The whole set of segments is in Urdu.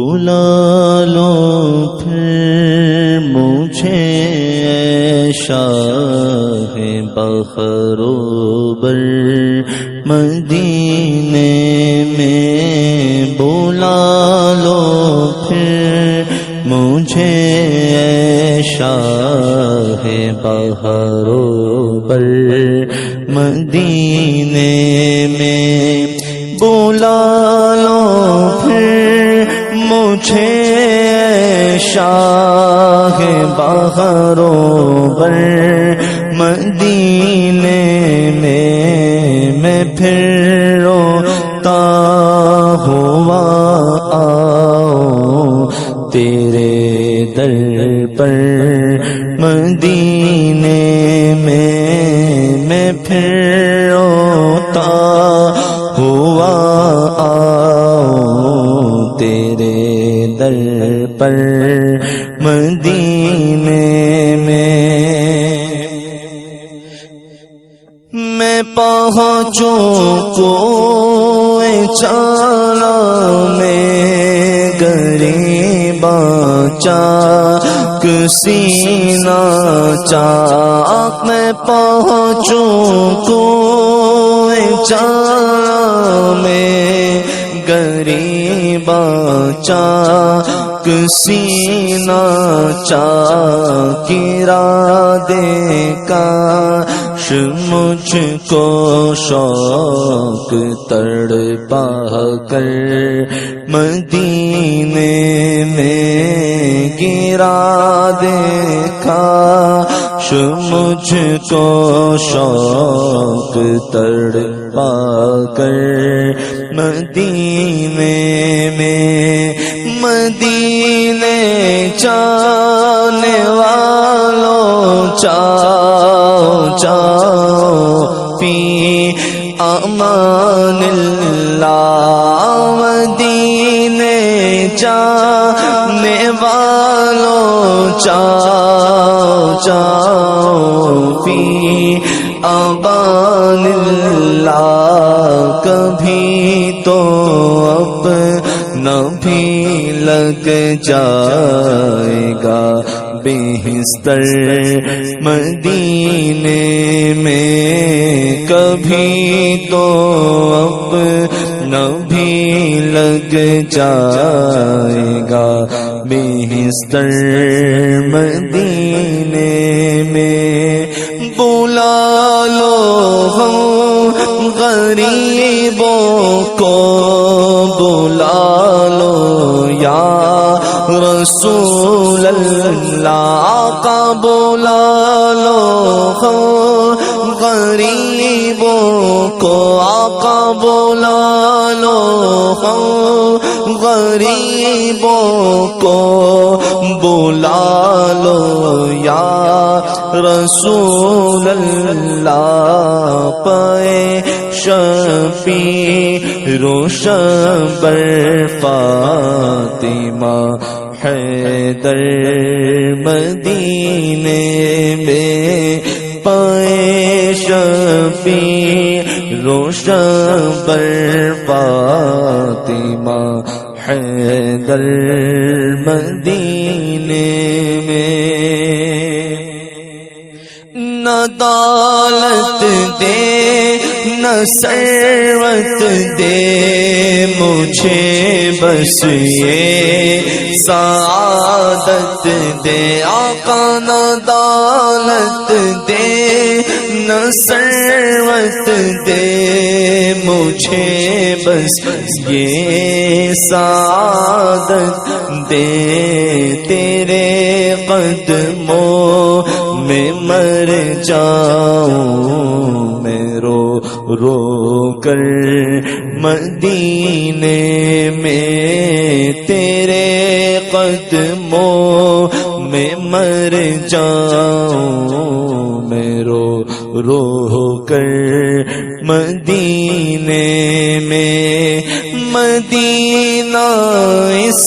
بلا لو پھر مجھے اے شاہ بحروبرمدینے میں، بلا لو پھر مجھے اے شاہ بحروبرمدینے میں، بلا لو پھر مجھے اے شاہ بحروبرمدینے میں، میں پھر روتا ہوا آؤں تیرے در پر مدینے میں، میں پھر روتا ہوا آؤں تیرے در پر مدینے میں، میں پہنچوں کوئے چالا میں غریباں چاک سینہ چاک، میں پہنچوں کوئے چالا میں غریباں چاک سینہ چاک، ارادے کاش مجھ کو شوق تڑپا کر مدینے میں، گرا دے کاش مجھ کو شوق تڑپا کر مدینے میں، مدینے جانے والوں جاؤ جاؤ فی امان اللہ، مدینے جانے والوں جاؤ جاؤ فی امان اللہ، کبھی تو اپنا بھی لگ جائے گا بہستر مدینے میں، کبھی تو اپنا بھی لگ جائے گا بہستر مدینے میں، بلا لو ہم غریبوں کو، بلا لو یا رسول اللہ کا، بلا لو ہم غریبوں کو آقا، بلا لو ہم غریبوں کو، بلا لو یا رسول اللہ، پائے شفیع روشن بر فاطمہ حیدر مدینے میں، پائے شفیع روشن بر فاطمہ حیدر مدینے میں، نہ دولت دے نہ ثروت دے مجھے، بس یہ سعادت دے آقا، نہ دولت دے نہ ثروت دے مجھے، بس یہ سعادت دے، تیرے قدموں میں مر جاؤں میں رو رو کر مدینے میں، تیرے قدموں میں مر جاؤں میں رو رو کر مدینے میں، مدینہ اس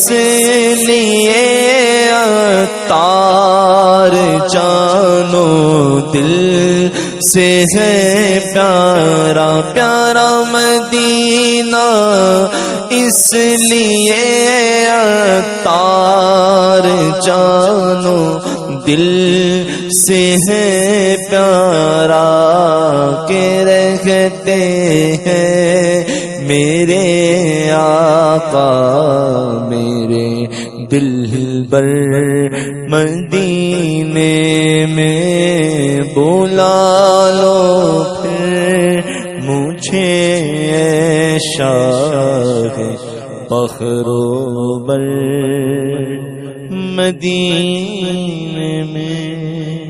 لیے عطار جانو دل سے ہے پیارا پیارا مدینہ، اس لیے عطار جانو دل سے ہے پیارا، کہ رہتے ہیں میرے آقا میرے دل بر مدینے میں، بلا لو پھر مجھے اے شاہ بحروبرمدینےمیں۔